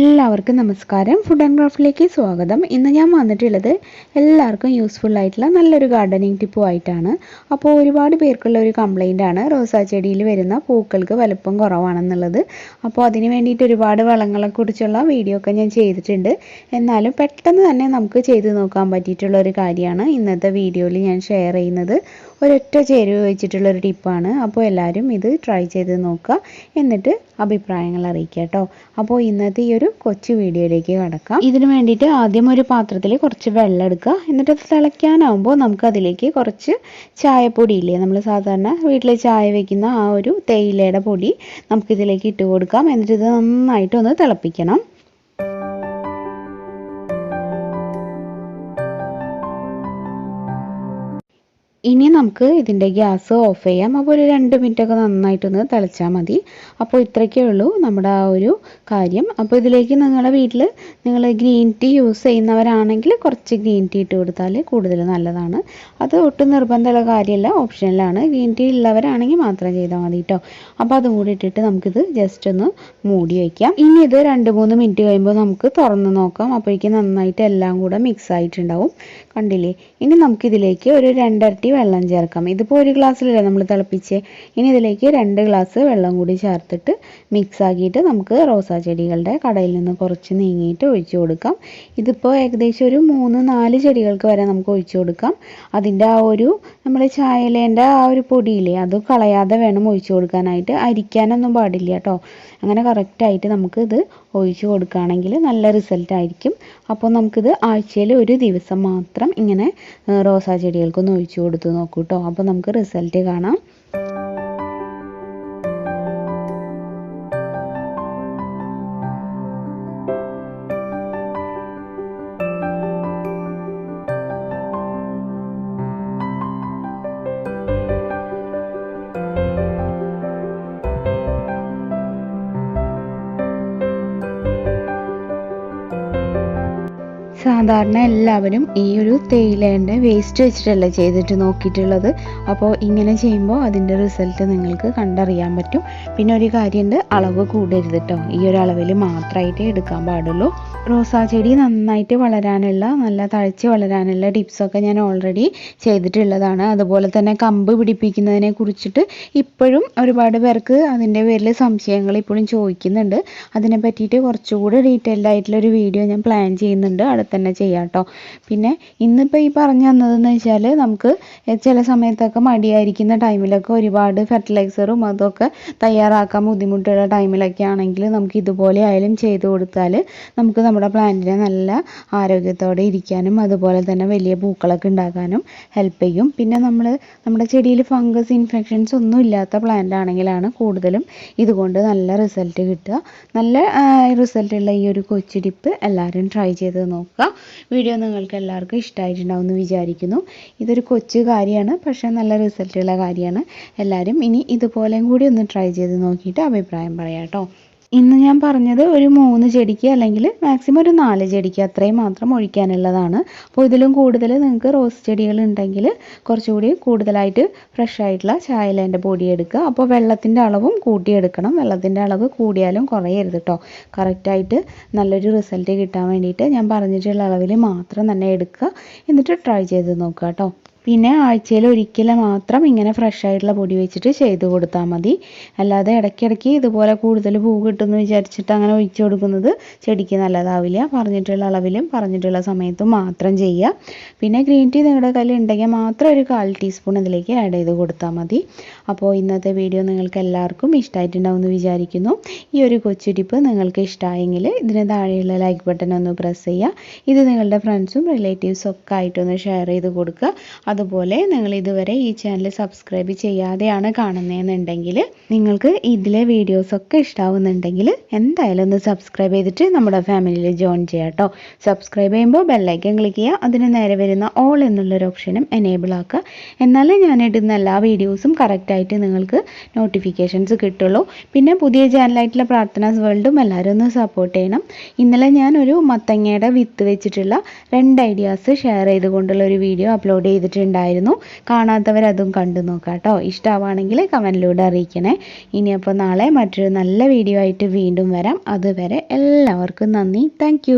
എല്ലാവർക്കും നമസ്കാരം. Food and ക്രാഫ്റ്റിലേക്ക് സ്വാഗതം. ഇന്ന് ഞാൻ വന്നിട്ടുള്ളത് എല്ലാവർക്കും യൂസ്ഫുൾ ആയിട്ടുള്ള നല്ലൊരു ഗാർഡനിങ് ടിപ്പുമായിട്ടാണ്. അപ്പോൾ ഒരുപാട് പേർക്കുള്ള ഒരു കംപ്ലൈൻ്റ് ആണ് റോസാ ചെടിയിൽ വരുന്ന പൂക്കൾക്ക് വലുപ്പം കുറവാണെന്നുള്ളത്. അപ്പോൾ അതിന് വേണ്ടിയിട്ട് ഒരുപാട് വളങ്ങളെക്കുറിച്ചുള്ള വീഡിയോ ഒക്കെ ഞാൻ ചെയ്തിട്ടുണ്ട്. എന്നാലും പെട്ടെന്ന് തന്നെ നമുക്ക് ചെയ്ത് നോക്കാൻ പറ്റിയിട്ടുള്ള ഒരു കാര്യമാണ് ഇന്നത്തെ വീഡിയോയിൽ ഞാൻ ഷെയർ ചെയ്യുന്നത്. ഒരൊറ്റ ചേരുവ വെച്ചിട്ടുള്ളൊരു ടിപ്പാണ്. അപ്പോൾ എല്ലാവരും ഇത് ട്രൈ ചെയ്ത് നോക്കുക, എന്നിട്ട് അഭിപ്രായങ്ങൾ അറിയിക്കുക കേട്ടോ. അപ്പോൾ ഇന്നത്തെ ഈ ഒരു കൊച്ചു വീഡിയോയിലേക്ക് കടക്കാം. ഇതിന് വേണ്ടിയിട്ട് ആദ്യം ഒരു പാത്രത്തിൽ കുറച്ച് വെള്ളം എടുക്കുക. എന്നിട്ട് അത് തിളയ്ക്കാനാവുമ്പോൾ നമുക്ക് അതിലേക്ക് കുറച്ച് ചായപ്പൊടി ഇല്ലേ, നമ്മൾ സാധാരണ വീട്ടിൽ ചായ വയ്ക്കുന്ന ആ ഒരു തേയിലയുടെ പൊടി നമുക്കിതിലേക്ക് ഇട്ട് കൊടുക്കാം. എന്നിട്ട് ഇത് നന്നായിട്ടൊന്ന് തിളപ്പിക്കണം. ഇനി നമുക്ക് ഇതിൻ്റെ ഗ്യാസ് ഓഫ് ചെയ്യാം. അപ്പോൾ ഒരു 2 മിനിറ്റൊക്കെ നന്നായിട്ടൊന്ന് തിളച്ചാൽ മതി. അപ്പോൾ ഇത്രയ്ക്കേ ഉള്ളൂ നമ്മുടെ ആ ഒരു കാര്യം. അപ്പോൾ ഇതിലേക്ക് നിങ്ങളുടെ വീട്ടിൽ നിങ്ങൾ ഗ്രീൻ ടീ യൂസ് ചെയ്യുന്നവരാണെങ്കിൽ കുറച്ച് ഗ്രീൻ ടീ ഇട്ട് കൊടുത്താൽ കൂടുതൽ നല്ലതാണ്. അത് ഒട്ടും നിർബന്ധമുള്ള കാര്യമല്ല, ഓപ്ഷനിലാണ്. ഗ്രീൻ ടീ ഉള്ളവരാണെങ്കിൽ മാത്രം ചെയ്താൽ മതി കേട്ടോ. അപ്പോൾ അതും കൂടി ഇട്ടിട്ട് നമുക്കിത് ജസ്റ്റ് ഒന്ന് മൂടി വയ്ക്കാം. ഇനി ഇത് 2-3 മിനിറ്റ് കഴിയുമ്പോൾ നമുക്ക് തുറന്ന് നോക്കാം. അപ്പോഴേക്കും നന്നായിട്ട് എല്ലാം കൂടെ മിക്സ് ആയിട്ടുണ്ടാവും. കണ്ടില്ലേ? ഇനി നമുക്കിതിലേക്ക് ഒരു 2 ഇരട്ടി വെള്ളം ചേർക്കാം. ഇതിപ്പോൾ 1 ഗ്ലാസ്സിലല്ലേ നമ്മൾ തിളപ്പിച്ചേ. ഇനി ഇതിലേക്ക് 2 ഗ്ലാസ് വെള്ളം കൂടി ചേർത്തിട്ട് മിക്സ് ആക്കിയിട്ട് നമുക്ക് റോസാ ചെടികളുടെ കടയിൽ നിന്ന് കുറച്ച് നീങ്ങിയിട്ട് ഒഴിച്ചു കൊടുക്കാം. ഇതിപ്പോൾ ഏകദേശം ഒരു 3-4 ചെടികൾക്ക് വരെ നമുക്ക് ഒഴിച്ചു കൊടുക്കാം. അതിൻ്റെ ആ ഒരു നമ്മുടെ ചായലേൻ്റെ ആ ഒരു പൊടിയില്ലേ, അത് കളയാതെ വേണം ഒഴിച്ചു കൊടുക്കാനായിട്ട്. അരിക്കാനൊന്നും പാടില്ല കേട്ടോ. അങ്ങനെ കറക്റ്റായിട്ട് നമുക്കിത് ഒഴിച്ചു കൊടുക്കുകയാണെങ്കിൽ നല്ല റിസൾട്ടായിരിക്കും. അപ്പോൾ നമുക്കിത് ആഴ്ചയിൽ ഒരു ദിവസം മാത്രം ഇങ്ങനെ റോസാ ചെടികൾക്കൊന്ന് ഒഴിച്ചു കൊടുത്ത് നോക്കൂ കേട്ടോ. അപ്പോൾ നമുക്ക് റിസൾട്ട് കാണാം. സാധാരണ എല്ലാവരും ഈ ഒരു തേയിലേൻ്റെ വേസ്റ്റ് വെച്ചിട്ടല്ല ചെയ്തിട്ട് നോക്കിയിട്ടുള്ളത്. അപ്പോൾ ഇങ്ങനെ ചെയ്യുമ്പോൾ അതിൻ്റെ റിസൾട്ട് നിങ്ങൾക്ക് കണ്ടറിയാൻ പറ്റും. പിന്നെ ഒരു കാര്യമുണ്ട്, അളവ് കൂടരുത് കേട്ടോ. ഈ ഒരു അളവിൽ മാത്രമായിട്ട് എടുക്കാൻ പാടുള്ളൂ. റോസാ ചെടി നന്നായിട്ട് വളരാനുള്ള, നല്ല തഴച്ച് വളരാനുള്ള ടിപ്സൊക്കെ ഞാൻ ഓൾറെഡി ചെയ്തിട്ടുള്ളതാണ്. അതുപോലെ തന്നെ കമ്പ് പിടിപ്പിക്കുന്നതിനെ കുറിച്ചിട്ട് ഇപ്പോഴും ഒരുപാട് പേർക്ക് അതിൻ്റെ പേരിൽ സംശയങ്ങൾ ഇപ്പോഴും ചോദിക്കുന്നുണ്ട്. അതിനെ പറ്റിയിട്ട് കുറച്ചുകൂടി ഡീറ്റെയിൽഡ് ആയിട്ടുള്ളൊരു വീഡിയോ ഞാൻ പ്ലാൻ ചെയ്യുന്നുണ്ട്. തന്നെ ചെയ്യാം കേട്ടോ. പിന്നെ ഇന്നിപ്പോൾ ഈ പറഞ്ഞു തന്നതെന്ന് വെച്ചാൽ നമുക്ക് ചില സമയത്തൊക്കെ മടിയായിരിക്കുന്ന ടൈമിലൊക്കെ ഒരുപാട് ഫെർട്ടിലൈസറും അതൊക്കെ തയ്യാറാക്കാൻ ബുദ്ധിമുട്ടുള്ള ടൈമിലൊക്കെ ആണെങ്കിൽ നമുക്ക് ഇതുപോലെ ആയാലും ചെയ്ത് കൊടുത്താൽ നമുക്ക് നമ്മുടെ പ്ലാന്റിനെ നല്ല ആരോഗ്യത്തോടെ ഇരിക്കാനും അതുപോലെ തന്നെ വലിയ പൂക്കളൊക്കെ ഉണ്ടാക്കാനും ഹെൽപ്പ് ചെയ്യും. പിന്നെ നമ്മുടെ ചെടിയിൽ ഫംഗസ് ഇൻഫെക്ഷൻസ് ഒന്നും ഇല്ലാത്ത പ്ലാന്റ് ആണെങ്കിലാണ് കൂടുതലും ഇതുകൊണ്ട് നല്ല റിസൾട്ട് കിട്ടുക. നല്ല റിസൾട്ടുള്ള ഈ ഒരു കൊച്ചു ടിപ്പ് എല്ലാവരും ട്രൈ ചെയ്ത് നോക്കുക. വീഡിയോ നിങ്ങൾക്ക് എല്ലാവർക്കും ഇഷ്ടമായിട്ടുണ്ടാവും എന്ന് വിചാരിക്കുന്നു. ഇതൊരു കൊച്ചു കാര്യമാണ്, പക്ഷേ നല്ല റിസൾട്ടുള്ള കാര്യമാണ്. എല്ലാവരും ഇനി ഇതുപോലെയും കൂടി ഒന്ന് ട്രൈ ചെയ്ത് നോക്കിയിട്ട് അഭിപ്രായം പറയാം കേട്ടോ. ഇന്ന് ഞാൻ പറഞ്ഞത് ഒരു 3 ചെടിക്ക് അല്ലെങ്കിൽ മാക്സിമം ഒരു 4 ചെടിക്ക് അത്രയും മാത്രം ഒഴിക്കാനുള്ളതാണ്. അപ്പോൾ ഇതിലും കൂടുതൽ നിങ്ങൾക്ക് റോസ് ചെടികൾ ഉണ്ടെങ്കിൽ കുറച്ചുകൂടി കൂടുതലായിട്ട് ഫ്രഷ് ആയിട്ടുള്ള ചായലേൻ്റെ പൊടി എടുക്കുക. അപ്പോൾ വെള്ളത്തിൻ്റെ അളവും കൂട്ടിയെടുക്കണം. വെള്ളത്തിൻ്റെ അളവ് കൂടിയാലും കുറയരുത് കേട്ടോ. കറക്റ്റായിട്ട് നല്ലൊരു റിസൾട്ട് കിട്ടാൻ വേണ്ടിയിട്ട് ഞാൻ പറഞ്ഞിട്ടുള്ള അളവിൽ മാത്രം തന്നെ എടുക്കുക. എന്നിട്ട് ട്രൈ ചെയ്ത് നോക്കുക കേട്ടോ. പിന്നെ ആഴ്ചയിൽ ഒരിക്കൽ മാത്രം ഇങ്ങനെ ഫ്രഷ് ആയിട്ടുള്ള പൊടി വെച്ചിട്ട് ചെയ്ത് കൊടുത്താൽ മതി. അല്ലാതെ ഇടയ്ക്കിടയ്ക്ക് ഇതുപോലെ കൂടുതൽ പൂ കിട്ടുമെന്ന് വിചാരിച്ചിട്ട് അങ്ങനെ ഒഴിച്ചു കൊടുക്കുന്നത് ചെടിക്ക് നല്ലതാവില്ല. പറഞ്ഞിട്ടുള്ള അളവിലും പറഞ്ഞിട്ടുള്ള സമയത്തും മാത്രം ചെയ്യുക. പിന്നെ ഗ്രീൻ ടീ നിങ്ങളുടെ കയ്യിൽ ഉണ്ടെങ്കിൽ മാത്രം ഒരു 1/4 ടീസ്പൂൺ ഇതിലേക്ക് ആഡ് ചെയ്ത് കൊടുത്താൽ മതി. അപ്പോൾ ഇന്നത്തെ വീഡിയോ നിങ്ങൾക്ക് എല്ലാവർക്കും ഇഷ്ടമായിട്ടുണ്ടാവും എന്ന് വിചാരിക്കുന്നു. ഈ ഒരു കൊച്ചു ടിപ്പ് നിങ്ങൾക്ക് ഇഷ്ടമായെങ്കിൽ ഇതിന് താഴെയുള്ള ലൈക്ക് ബട്ടൺ ഒന്ന് പ്രസ് ചെയ്യുക. ഇത് നിങ്ങളുടെ ഫ്രണ്ട്സും റിലേറ്റീവ്സും ഒക്കെ ആയിട്ടൊന്ന് ഷെയർ ചെയ്ത് കൊടുക്കുക. അതുപോലെ നിങ്ങൾ ഇതുവരെ ഈ ചാനൽ സബ്സ്ക്രൈബ് ചെയ്യാതെയാണ് കാണുന്നതെന്നുണ്ടെങ്കിൽ നിങ്ങൾക്ക് ഇതിലെ വീഡിയോസൊക്കെ ഇഷ്ടമാവുന്നുണ്ടെങ്കിൽ എന്തായാലും ഒന്ന് സബ്സ്ക്രൈബ് ചെയ്തിട്ട് നമ്മുടെ ഫാമിലിയിൽ ജോയിൻ ചെയ്യാം കേട്ടോ. സബ്സ്ക്രൈബ് ചെയ്യുമ്പോൾ ബെല്ലൈക്കൺ ക്ലിക്ക് ചെയ്യുക. അതിന് നേരെ വരുന്ന ഓൾ എന്നുള്ളൊരു ഓപ്ഷനും എനേബിൾ ആക്കുക. എന്നാലേ ഞാൻ ഇടുന്ന എല്ലാ വീഡിയോസും കറക്റ്റായിട്ട് നിങ്ങൾക്ക് നോട്ടിഫിക്കേഷൻസ് കിട്ടുള്ളൂ. പിന്നെ പുതിയ ചാനലായിട്ടുള്ള പ്രാർത്ഥനാസ് വേൾഡും എല്ലാവരും ഒന്ന് സപ്പോർട്ട് ചെയ്യണം. ഇന്നലെ ഞാനൊരു മത്തങ്ങയുടെ വിത്ത് വെച്ചിട്ടുള്ള 2 ഐഡിയാസ് ഷെയർ ചെയ്തുകൊണ്ടുള്ള ഒരു വീഡിയോ അപ്ലോഡ് ചെയ്തിട്ടുണ്ട്. ഇട്ടിട്ടുണ്ടായിരുന്നു. കാണാത്തവരതും കണ്ടു നോക്കാം കേട്ടോ. ഇഷ്ടമാവുകയാണെങ്കിൽ കമൻറ്റിലൂടെ അറിയിക്കണേ. ഇനിയപ്പോൾ നാളെ മറ്റൊരു നല്ല വീഡിയോ ആയിട്ട് വീണ്ടും വരാം. അതുവരെ എല്ലാവർക്കും നന്ദി. താങ്ക്